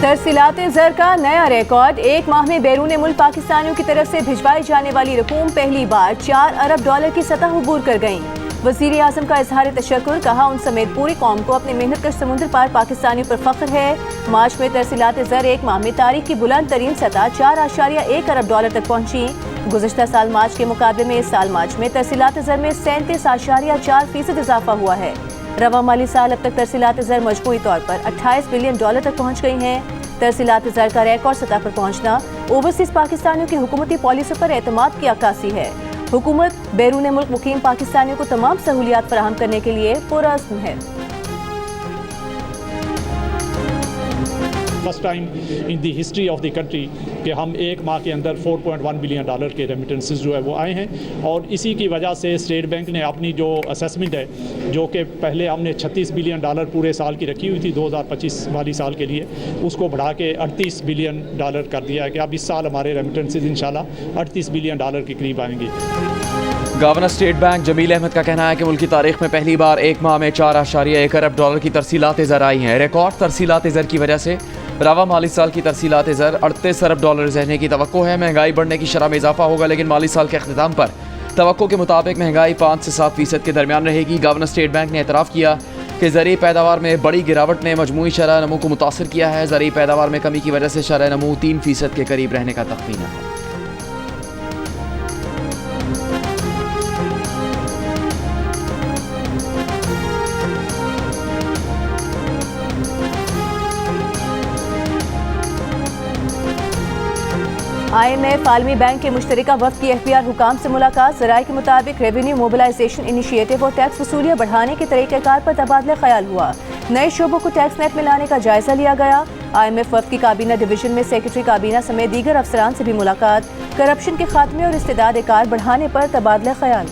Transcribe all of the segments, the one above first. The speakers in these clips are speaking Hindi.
तरसीलात ज़र का नया रिकॉर्ड। एक माह में बैरून मुल्क पाकिस्तानियों की तरफ से भिजवाई जाने वाली रकूम पहली बार 4 अरब डॉलर की सतह अबूर कर गई। वज़ीर आज़म का इजहार तशक्कुर, कहा उन समेत पूरी कौम को अपने मेहनत कश समुद्र पार पाकिस्तानियों पर फख्र है। मार्च में तरसीलात ज़र एक माह में तारीख की बुलंद तरीन सतह 4.1 अरब डॉलर तक पहुंची। गुज़श्ता साल मार्च के मुकाबले में इस साल मार्च में तरसीलात ज़र में 37.4% इजाफा हुआ है। रवा माली साल अब तक तरसीलात ज़र मजमूई तौर पर 28 बिलियन डॉलर तक पहुँच गई हैं। तरसीलात ज़र का रिकॉर्ड सतह पर पहुँचना ओवरसीज पाकिस्तानियों की हुकूमती पॉलिसियों पर एतमाद की अक्कासी है। हुकूमत बैरून मुल्क मुकीम पाकिस्तानियों को तमाम सहूलियात फराहम करने के लिए पुरअज़्म है। First time in the history of the country कि हम एक माह के अंदर 4.1 बिलियन डॉलर के रेमिटेंसेस जो है वो आए हैं। और इसी की वजह से स्टेट बैंक ने अपनी जो असेसमेंट है, जो कि पहले हमने 36 बिलियन डॉलर पूरे साल की रखी हुई थी 2025 वाली साल के लिए, उसको बढ़ा के 38 बिलियन डॉलर कर दिया है कि अब इस साल हमारे रेमिटेंसेस इंशाल्लाह 38 बिलियन डॉलर के करीब आएंगे। Governor state bank Jameel Ahmad का कहना है कि मुल्क की तारीख में पहली बार एक माह में 4.1 अरब डॉलर की तरसीलात ज़र आई हैं। रिकॉर्ड तरसीलात ज़र की वजह से रवा माली साल की तरसीलात ज़र 38 अरब डॉलर रहने की तवक्को है। महंगाई बढ़ने की शरह में इजाफा होगा, लेकिन माली साल के अख्तिताम पर तवक्को के मुताबिक महंगाई 5 से 7% के दरमियान रहेगी। गवर्नर स्टेट बैंक ने एतराफ़ किया कि ज़रूरी पैदावार में बड़ी गिरावट ने मजमूई शरह नमू को मुतासर किया है। ज़रूरी पैदावार में कमी की वजह से शरह नमू 3% के करीब रहने का तख्मीना है। IMF आलमी बैंक के मुश्तरका वफ़द की FBR हुकाम से मुलाकात। ज़राए के मुताबिक रेवेन्यू मोबिलाइजेशन इनिशिएटिव और टैक्स वसूलियाँ बढ़ाने के तरीक़ेकार पर तबादला ख्याल हुआ। नए शोबों को टैक्स नेट में लाने का जायजा लिया गया। IMF वफ़द की काबीना डिवीजन में सेक्रेटरी काबीना समेत दीगर अफसरान से भी मुलाकात। करप्शन के खात्मे और इस्तेदाद कार बढ़ाने पर तबादला ख्याल।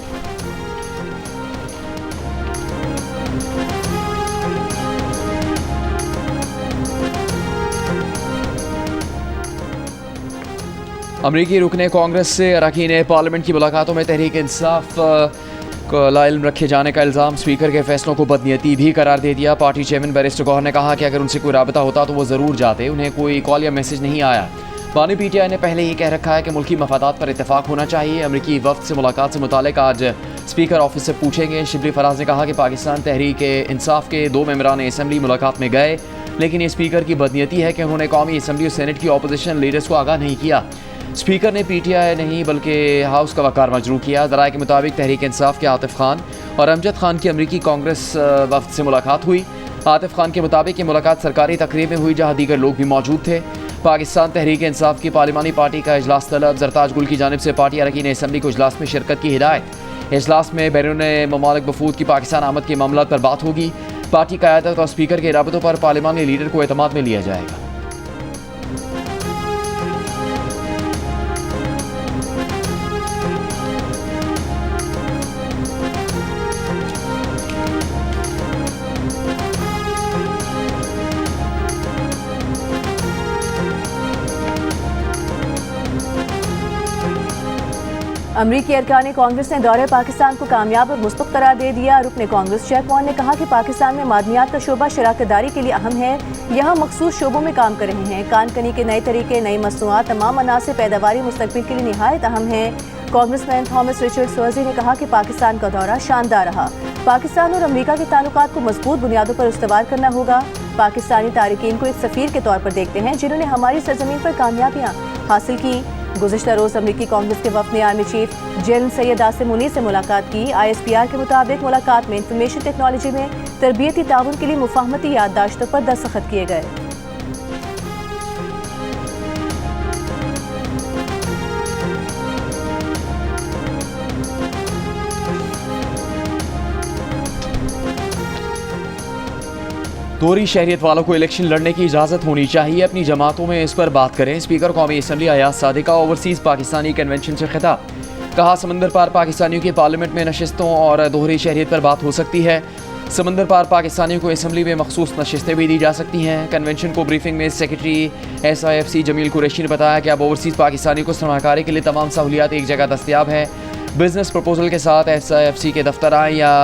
अमरीकी रुकने कांग्रेस से अरकान पार्लियामेंट की मुलाकातों में तहरीक इंसाफ को लाइल्म रखे जाने का इल्ज़ाम। स्पीकर के फैसलों को बदनीयती भी करार दे दिया। पार्टी चेयरमैन बैरिस्टर गौहर ने कहा कि अगर उनसे कोई राबता होता तो वो ज़रूर जाते, उन्हें कोई कॉल या मैसेज नहीं आया। बानी PTI ने पहले ही कह रखा है कि मुल्की मफादात पर इत्तेफाक होना चाहिए। अमरीकी वफ़द से मुलाकात से मुतालिक आज स्पीकर ऑफिस से पूछेंगे। शिबली फराज ने कहा कि पाकिस्तान तहरीक इंसाफ के 2 मेंबरान असम्बली मुलाकात में गए, लेकिन ये स्पीकर की बदनीयती है कि उन्होंने कौमी असम्बली और सेनेट की अपोजिशन लीडर्स को आगाह नहीं किया। स्पीकर ने PTI नहीं बल्कि हाउस का वकार मजरू किया। ज़राए के मुताबिक तहरीक इंसाफ के आतिफ खान और अमजद खान की अमरीकी कांग्रेस वफ़द से मुलाकात हुई। आतिफ खान के मुताबिक ये मुलाकात सरकारी तकरीब में हुई जहाँ दीगर लोग भी मौजूद थे। पाकिस्तान तहरीक इंसाफ की पार्लिमानी पार्टी का इजलास तलब। जरताज गुल की जानिब से पार्टी अरकान असम्बली को इजलास में शिरकत की हिदायत। इजलास में बैरून ममालिक वफूद की पाकिस्तान आमद के मामला पर बात होगी। पार्टी क़यादत और स्पीकर के राबतों पर पार्लिमानी लीडर को एतमाद में लिया जाएगा। अमरीकी अरकान कांग्रेस ने दौरे पाकिस्तान को कामयाब और मुस्बत करार दे दिया। रुकने कांग्रेस चेयरमैन ने कहा कि पाकिस्तान में मादनियात का शोबा शराकतदारी के लिए अहम है। यहाँ मखसूस शोबों में काम कर रहे हैं। कानकनी के नए तरीके, नई मसनूआत, तमाम अनासर पैदावारी मुस्तकबिल के लिए निहायत अहम है। कांग्रेसमैन थॉमस रिचर्ड स्वर्जी ने कहा कि पाकिस्तान का दौरा शानदार रहा। पाकिस्तान और अमरीका के ताल्लुकात को मजबूत बुनियादों पर इस्तवार करना होगा। पाकिस्तानी तारिकीन को एक सफीर के तौर पर देखते हैं जिन्होंने हमारी सरजमीन पर कामयाबियाँ हासिल की। गुज़िश्ता रोज़ अमरीकी कांग्रेस के वफ़द ने army chief general Syed Asim Munir से मुलाकात की। ISPR के मुताबिक मुलाकात में इंफॉर्मेशन टेक्नोलॉजी में तरबियती ताउन के लिए मुफाहमती याददाश्तों पर दस्तखत किए गए। दोहरी शहरियत वालों को इलेक्शन लड़ने की इजाज़त होनी चाहिए, अपनी जमातों में इस पर बात करें। स्पीकर कौमी assembly Ayaz Sadiqa overseas Pakistani convention से खिताब। कहा समंदर पार पाकिस्तानियों की पार्लियामेंट में नशिस्तों और दोहरी शहरियत पर बात हो सकती है। समंदर पार पाकिस्तानियों को असम्बली में मखसूस नशिस्तें भी दी जा सकती हैं। कन्वेंशन को ब्रीफिंग में सेक्रेटरी SIFC जमील कुरैशी ने बताया कि अब ओवरसीज़ पाकिस्तानियों को सरमाकारी के लिए तमाम सहूलियात एक जगह दस्तियाब है। बिजनेस प्रपोजल के साथ SIFC के दफ्तर आएँ या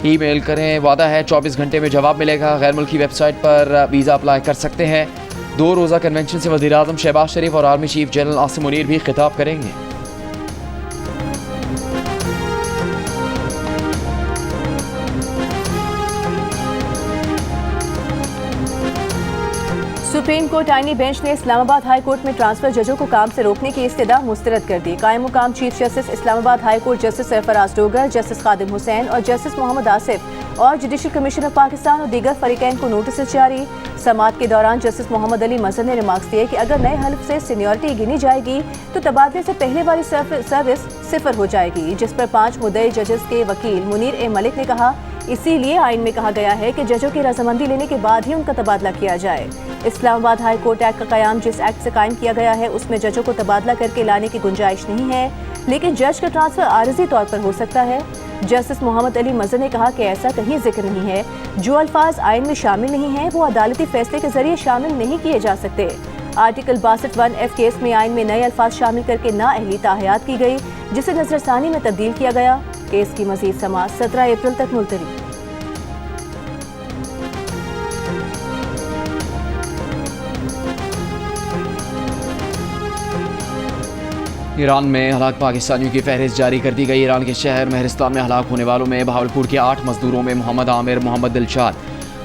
ईमेल करें। वादा है 24 घंटे में जवाब मिलेगा। गैर मुल्की वेबसाइट पर वीज़ा अप्लाई कर सकते हैं। 2 रोज़ा कन्वेंशन से वज़ीर-ए-आज़म शहबाज शरीफ और army chief general Asim Munir भी खिताब करेंगे। सुप्रीम कोर्ट आईनी बेंच ने इस्लामाबाद हाई कोर्ट में ट्रांसफर जजों को काम से रोकने की इस्तदा मुस्तरद कर दी। कायम मुकाम chief justice Islamabad high court justice Sarfaraz Dogar, justice Khadim Hussain और जस्टिस मोहम्मद आसिफ और जुडिशल कमीशन ऑफ पाकिस्तान और दीगर फरीकैन को नोटिस जारी। समाअत के दौरान जस्टिस मोहम्मद अली मजहर ने रिमार्क्स दिए कि अगर नए हल्फ से सीनियरिटी गिनी जाएगी तो तबादले से पहले वाली सर्विस सिफर हो जाएगी, जिस पर 5 मुद्दई जजेस के वकील मुनीर ए मलिक ने कहा इसीलिए आइन में कहा गया है कि जजों की रजामंदी लेने के बाद ही उनका तबादला किया जाए। इस्लामाबाद हाई कोर्ट एक्ट का कयाम जिस एक्ट से कायम किया गया है उसमें जजों को तबादला करके लाने की गुंजाइश नहीं है, लेकिन जज का ट्रांसफर आरजी तौर पर हो सकता है। जस्टिस मोहम्मद अली मजहर ने कहा कि ऐसा कहीं जिक्र नहीं है, जो अल्फाज आइन में शामिल नहीं हैं वो अदालती फैसले के जरिए शामिल नहीं किए जा सकते। आर्टिकल 62(1)(f) केस में आइन में नए अल्फाज शामिल करके नाअहली ताहयात की गई, जिसे नजरसानी में तब्दील किया गया। केस की मजीद समाअत 17 अप्रैल तक मुलतवी। ईरान में हलाक पाकिस्तानियों की फहरिस्त जारी कर दी गई। ईरान के शहर महरिस्तान में हलाक होने वालों में बहावलपुर के 8 मजदूरों में मोहम्मद आमिर, मोहम्मद दिलशाद,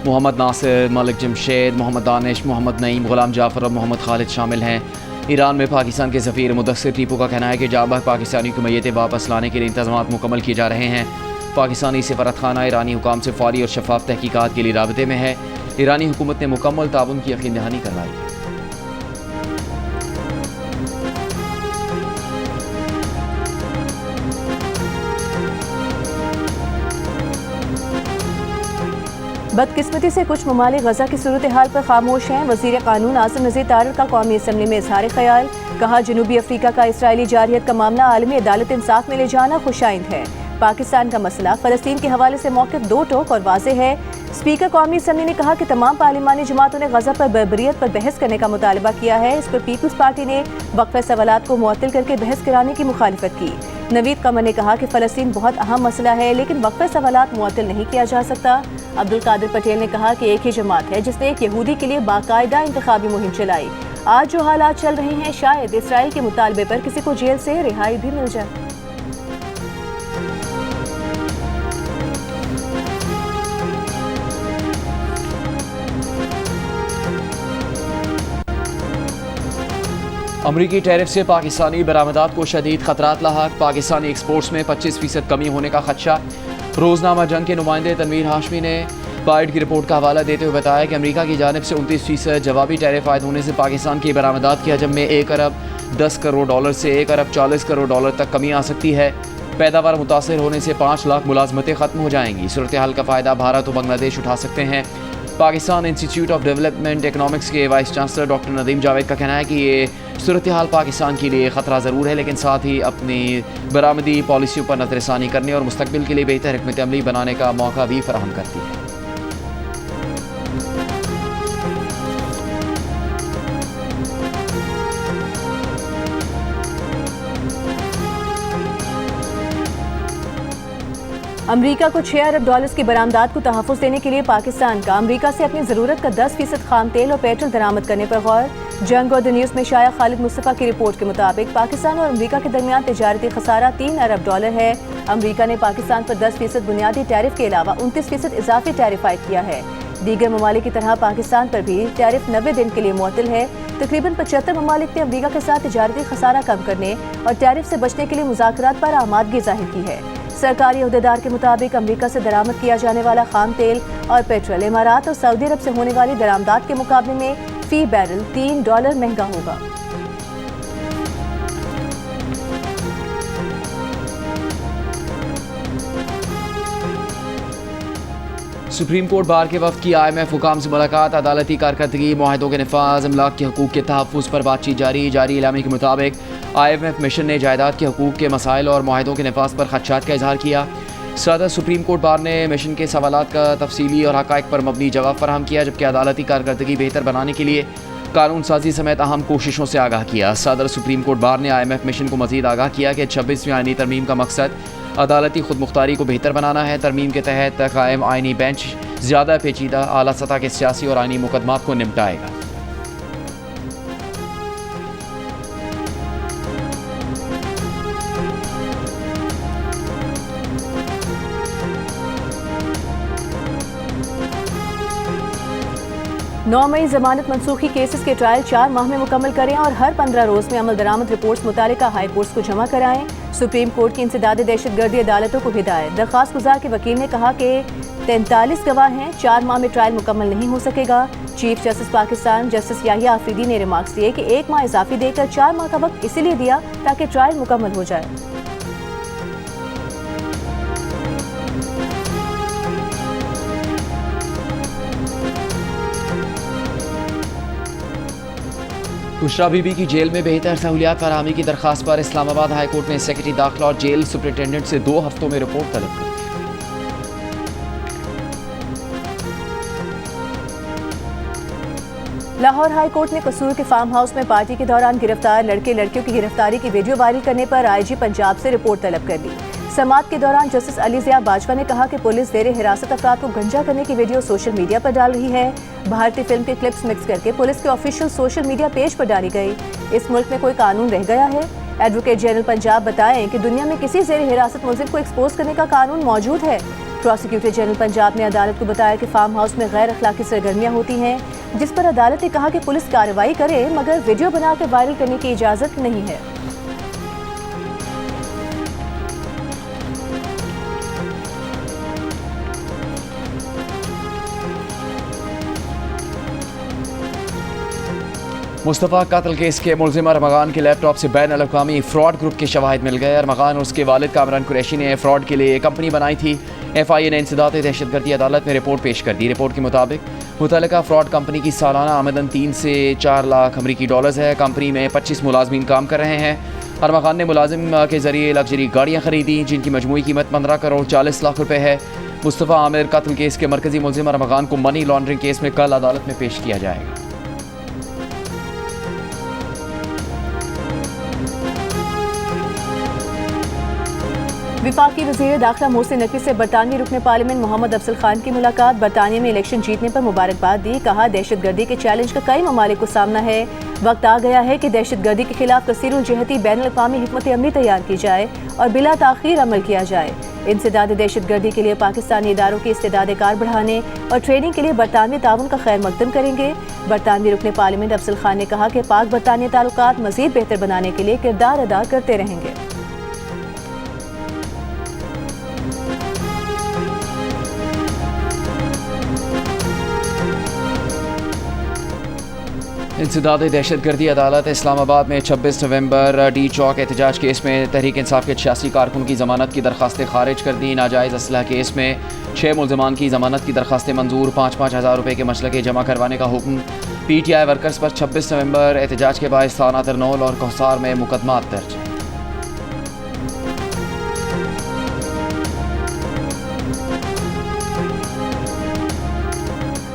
मोहम्मद नासिर, मलिक जमशेद, मोहम्मद दानिश, मोहम्मद नईम, गुलाम जाफर और मोहम्मद खालिद शामिल हैं। ईरान में पाकिस्तान के सफ़ीर मुदस्सिर टीपू का कहना है कि जाबाज पाकिस्तानियों की मैयतें वापस लाने के लिए इंतज़ामात मुकम्मल किए जा रहे हैं। पाकिस्तानी सफारतखाना ईरानी हुकाम से फौरी और शफाफ तहकीकात के लिए राबते में है। ईरानी हुकूमत ने मुकम्मल ताउन की यकीन दहानी करवाई है। बदकिस्मती से कुछ ममालिक गजा की सूरत हाल पर खामोश हैं। वज़ीर कानून आसिम नज़ीर तारिर का कौमी असम्बली में इजहार ख्याल, कहा जनूबी अफ्रीका का इसराइली जारियत का मामला आलमी अदालत इंसाफ में ले जाना खुशाइंद है। पाकिस्तान का मसला फ़लस्तीन के हवाले से मौक़िफ़ दो टोक और वाज़े है। स्पीकर कौमी असम्बली ने कहा कि तमाम पार्लिमानी जमातों ने गजा पर बर्बरियत पर बहस करने का मुतालबा किया है। इस पर पीपल्स पार्टी ने वक्फ़े सवालात को मुअत्तल करके बहस कराने की मुखालिफत की। नवीद कमर ने कहा कि फ़लस्तीन बहुत अहम मसला है, लेकिन वक्फ़े सवालात मुअत्तल नहीं किया जा सकता। अब्दुल कादिर पटेल ने कहा कि एक ही जमात है जिसने एक यहूदी के लिए बाकायदा इंतखाबी मुहिम चलाई। आज जो हालात चल रहे हैं, शायद इसराइल के मुतालबे पर किसी को जेल से रिहाई भी मिल जाए। अमरीकी टैरिफ से पाकिस्तानी बरामदात को शदीद खतरात लाहक। पाकिस्तानी एक्सपोर्ट्स में 25% कमी होने का खदशा। रोजनामा जंग के नुमाइंदे तनवीर हाशमी ने बाइट की रिपोर्ट का हवाला देते हुए बताया कि अमेरिका की जानिब से 29% जवाबी टैरिफ आयद होने से पाकिस्तान की बरामदात के हजम में 1 अरब 10 करोड़ डॉलर से 1 अरब 40 करोड़ डॉलर तक कमी आ सकती है। पैदावार मुतासर होने से 5 लाख मुलाजमतें ख़त्म हो जाएंगी। सूरत हाल का फ़ायदा भारत और बांग्लादेश उठा सकते हैं। Pakistan institute of development economics के vice chancellor doctor Nadeem Javed का कहना है कि ये सूरत हाल पाकिस्तान के लिए ख़तरा ज़रूर है, लेकिन साथ ही अपनी बरामदी पॉलिसियों पर नज़रसानी करने और मुस्तकबिल के लिए बेहतर हिकमत अमली बनाने का मौका भी फराहम करती है। अमरीका को 6 अरब डॉलर्स की बरामदात को तहफ़्फ़ुज़ देने के लिए पाकिस्तान का अमरीका से अपनी ज़रूरत का 10% खाम तेल और पेट्रोल दरामद करने पर गौर। जंग और द न्यूज़ में शाया खालिद मुस्तफ़ा की रिपोर्ट के मुताबिक पाकिस्तान और अमरीका के दरमियान तिजारती खसारा 3 अरब डॉलर है। अमरीका ने पाकिस्तान पर 10% बुनियादी टैरिफ के अलावा 29% इजाफी टैरिफ आयद किया है। दीगर ममालिक की तरह पाकिस्तान पर भी टैरिफ 90 दिन के लिए मुअत्तल है। तकरीबन 75 ममालिक ने अमरीका के साथ तिजारती खसारा कम करने और टैरिफ से बचने के लिए मुज़ाकरात पर आमादगी जाहिर की है। सरकारी अहदेदार के मुताबिक अमरीका से दरामद किया जाने वाला खाम तेल और पेट्रोल इमारात और सऊदी अरब से होने वाली दरामदात के मुकाबले में फी बैरल $3 महंगा होगा। सुप्रीम कोर्ट बार के वफ्द की IMF हुकाम से मुलाकात। अदालती कारकर्दगी, मुआहदों के नफाज, अमलाक के हकूक़ के तहफ़्फ़ुज़ पर बातचीत जारी इलामी के मुताबिक IMF मिशन ने जायदाद के हकूक़ के मसाइल और मुआहदों के नफाज पर खदशात का इजहार किया। सदर सुप्रीम कोर्ट बार ने मिशन के सवालात का तफसीली और हक़ाइक़ पर मबनी जवाब फराहम किया, जबकि अदालती कारकर्दगी बेहतर बनाने के लिए कानून साजी समेत अहम कोशिशों से आगाह किया। सदर सुप्रीम कोर्ट बार ने IMF मिशन को मज़ीद आगाह किया कि 26वीं आईनी तरमीम का मकसद अदालती खुद मुख्तारी को बेहतर बनाना है। तरमीम के तहत कायम आईनी बेंच ज़्यादा पेचीदा आला सतह के सियासी और आईनी मुकदमात को निपटाएगा। 9 मई जमानत मनसूखी केसेस के ट्रायल 4 माह में मुकम्मल करें और हर 15 रोज में अमल दरामद रिपोर्ट्स मुतालिका हाई कोर्ट्स को जमा कराएं। सुप्रीम कोर्ट की इंसदाद दहशतगर्दी अदालतों को हिदायत। दरख्वास्त गुजार के वकील ने कहा कि 43 गवाह हैं, 4 माह में ट्रायल मुकम्मल नहीं हो सकेगा। Chief justice Pakistan justice Yahya Afridi ने रिमार्क्स दिए कि 1 माह इजाफी देकर 4 माह का वक्त इसीलिए दिया ताकि ट्रायल मुकम्मल हो जाए। बुशरा बीबी की जेल में बेहतर सहूलियात फराहमी की दरख्वास्त पर इस्लामाबाद हाई कोर्ट ने सेक्रेटरी दाखिला और जेल सुपरिटेंडेंट से 2 हफ्तों में रिपोर्ट तलब की। लाहौर हाई कोर्ट ने कसूर के फार्म हाउस में पार्टी के दौरान गिरफ्तार लड़के लड़कियों की गिरफ्तारी की वीडियो वायरल करने पर आईजी पंजाब से रिपोर्ट तलब कर ली। समाअत के दौरान जस्टिस अली ज़िया बाजवा ने कहा कि पुलिस ज़ेरे हिरासत अफराद को गंजा करने की वीडियो सोशल मीडिया पर डाल रही है। भारतीय फिल्म के क्लिप्स मिक्स करके पुलिस के ऑफिशियल सोशल मीडिया पेज पर डाली गई। इस मुल्क में कोई कानून रह गया है? एडवोकेट जनरल पंजाब बताएं कि दुनिया में किसी ज़ेरे हिरासत मुलजिम को एक्सपोज करने का कानून मौजूद है। प्रोसिक्यूटर जनरल पंजाब ने अदालत को बताया कि फार्म हाउस में गैर अखलाकी सरगर्मियां होती हैं, जिस पर अदालत ने कहा कि पुलिस कार्रवाई करे मगर वीडियो बनाकर वायरल करने की इजाज़त नहीं है। मुस्तफ़ा कत्ल केस के मुलजिम अरमगान के लैपटॉप से बैन अल-अक़वामी फ्रॉड ग्रुप के शवाहिद मिल गए। अरमगान और उसके वालिद कामरान कुरैशी ने फ्रॉड के लिए कंपनी बनाई थी। FIA ने इंसदाद दहशतगर्दी अदालत में रिपोर्ट पेश कर दी। रिपोर्ट के मुताबिक मुतल्लिका फ्रॉड कंपनी की सालाना आमदन 3 से 4 लाख अमरीकी डॉलर्स है। कंपनी में 25 मुलाजमीन काम कर रहे हैं। अरमगान ने मुलाजिम के जरिए लग्जरी गाड़ियाँ खरीदी जिनकी मजमूई कीमत 15 करोड़ 40 लाख रुपये है। मुस्तफ़ा आमिर कत्ल केस के मरकजी मुलजिम अरमगान को मनी लॉन्ड्रिंग केस में कल अदालत में पेश किया जाएगा। विफाकी वज़ीर दाखिला मोहसिन नकवी से बरतानवी रुकन पार्लियामेंट मोहम्मद अफजल खान की मुलाकात। बरतानिया में इलेक्शन जीतने पर मुबारकबाद दी। कहा दहशतगर्दी के चैलेंज का कई ममालिक को सामना है। वक्त आ गया है कि दहशतगर्दी के खिलाफ कसीरुल जहती बैनुल अक़वामी हिकमत अमली तैयार की जाए और बिला ताख़ीर अमल किया जाए। इंसदाद दहशतगर्दी के लिए पाकिस्तानी इदारों की इस्तेदाद कार बढ़ाने और ट्रेनिंग के लिए बरतानवी ताउन का खैर मकदम करेंगे। बरतानवी रुकन पार्लियामेंट अफजल खान ने कहा कि पाक बरतानिया ताल्लुकात मज़ीद बेहतर बनाने के लिए किरदार अदा करते रहेंगे। इंसदाद दहशतगर्दी अदालत इस्लामाबाद में 26 नवंबर डी चौक एहतजाज केस में तहरीक इंसाफ के 86 कारकुन की ज़मानत की दरख्वास्तें खारिज कर दी। नाजायज़ असलह केस में 6 मुलजमान की ज़मानत की दरख्वास्तें मंजूर। 5-5 हज़ार रुपये के मशलके जमा करवाने का हुक्म। PTI वर्कर्स पर 26 नवंबर एहतजाज के बाद थाना तरनौल और कोहसार में मुकदमात दर्ज।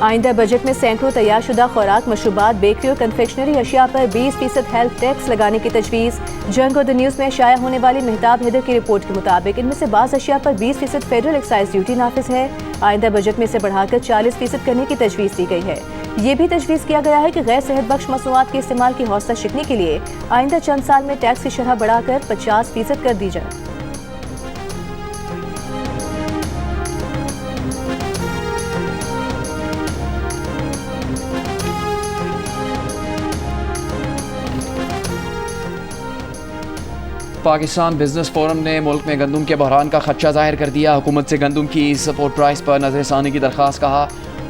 आइंदा बजट में सैकड़ों तैयारशुदा खुराक, मशरूबात, बेकरी और कन्फेक्शनरी अशिया पर 20% हेल्थ टैक्स लगाने की तजवीज़। जंग और द न्यूज़ में शाया होने वाली मेहताब हैदर की रिपोर्ट के मुताबिक इनमें से बाज़ अशिया पर 20% फेडरल एक्साइज ड्यूटी नाफिज है। आइंदा बजट में इसे बढ़ाकर 40% करने की तजवीज़ दी गई है। ये भी तजवीज़ किया गया है कि गैर सेहत बख्श मसनूआत के इस्तेमाल की हौसला शिकनी के लिए आइंदा चंद साल में टैक्स की शरह बढ़ाकर 50% कर दी जाए। पाकिस्तान बिजनेस फोरम ने मुल्क में गंदम के बहरान का खदशा जाहिर कर दिया। हुकूमत से गंदम की सपोर्ट प्राइस पर नजरसानी की दरख्वास्त। कहा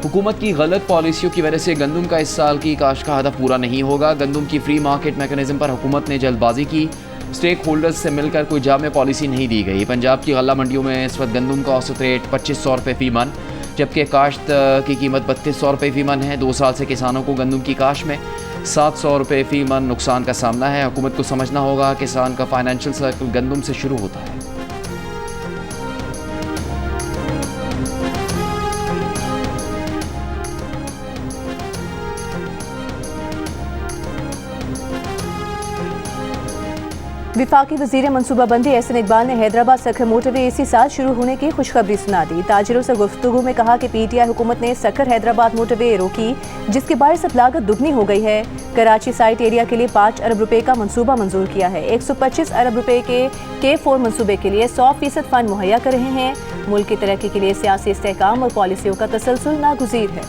हुकूमत की गलत पॉलिसियों की वजह से गंदम का इस साल की काश्त का हदफ पूरा नहीं होगा। गंदम की फ्री मार्केट मैकेनिज्म पर हुकूमत ने जल्दबाजी की। स्टेक होल्डर्स से मिलकर कोई जामे पॉलिसी नहीं दी गई। पंजाब की गल्ला मंडियों में इस वक्त गंदम का औसत रेट 2500 रुपये फ़ी मन, जबकि काश्त की कीमत 3200 रुपये फ़ी मन है। 2 साल से किसानों को गंदम की काश्त में 700 रुपये फ़ी मन नुकसान का सामना है। हुकूमत को समझना होगा किसान का फाइनेंशियल सर्कल गंदम से शुरू होता है। विफाकी वज़ीर मनसूबाबंदी एहसन इकबाल ने हैदराबाद सखर मोटरवे इसी साल शुरू होने की खुशखबरी सुना दी। ताजिरों से गुफ्तगू में कहा कि PTI हुकूमत ने सखर हैदराबाद मोटरवे रोकी, जिसके बायस अब लागत दुगनी हो गई है। कराची साइट एरिया के लिए 5 अरब रुपए का मंसूबा मंजूर किया है। 125 अरब रुपए के K4 मंसूबे के लिए 100% फंड मुहैया कर रहे हैं। मुल्क की तरक्की के लिए सियासी इस्तेहकाम और पॉलिसियों का तसलसल नागुज़ीर है।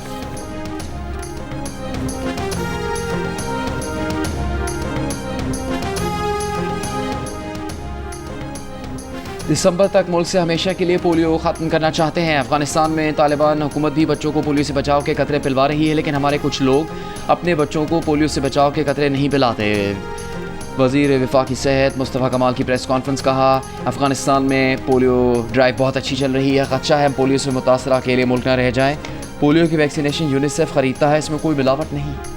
दिसंबर तक मुल्क से हमेशा के लिए पोलियो ख़त्म करना चाहते हैं। अफगानिस्तान में तालिबान हुकूमत भी बच्चों को पोलियो से बचाव के कतरे पिलवा रही है, लेकिन हमारे कुछ लोग अपने बच्चों को पोलियो से बचाव के कतरे नहीं पिलाते। वज़ीर वफाकी सेहत मुस्तफ़ा कमाल की प्रेस कॉन्फ्रेंस। कहा अफगानिस्तान में पोलियो ड्राइव बहुत अच्छी चल रही है। ख़दशा है हम पोलियो से मुतासर अकेले मुल्क न रह जाएँ। पोलियो की वैक्सीनेशन यूनिसेफ ख़रीदता है, इसमें कोई मिलावट नहीं।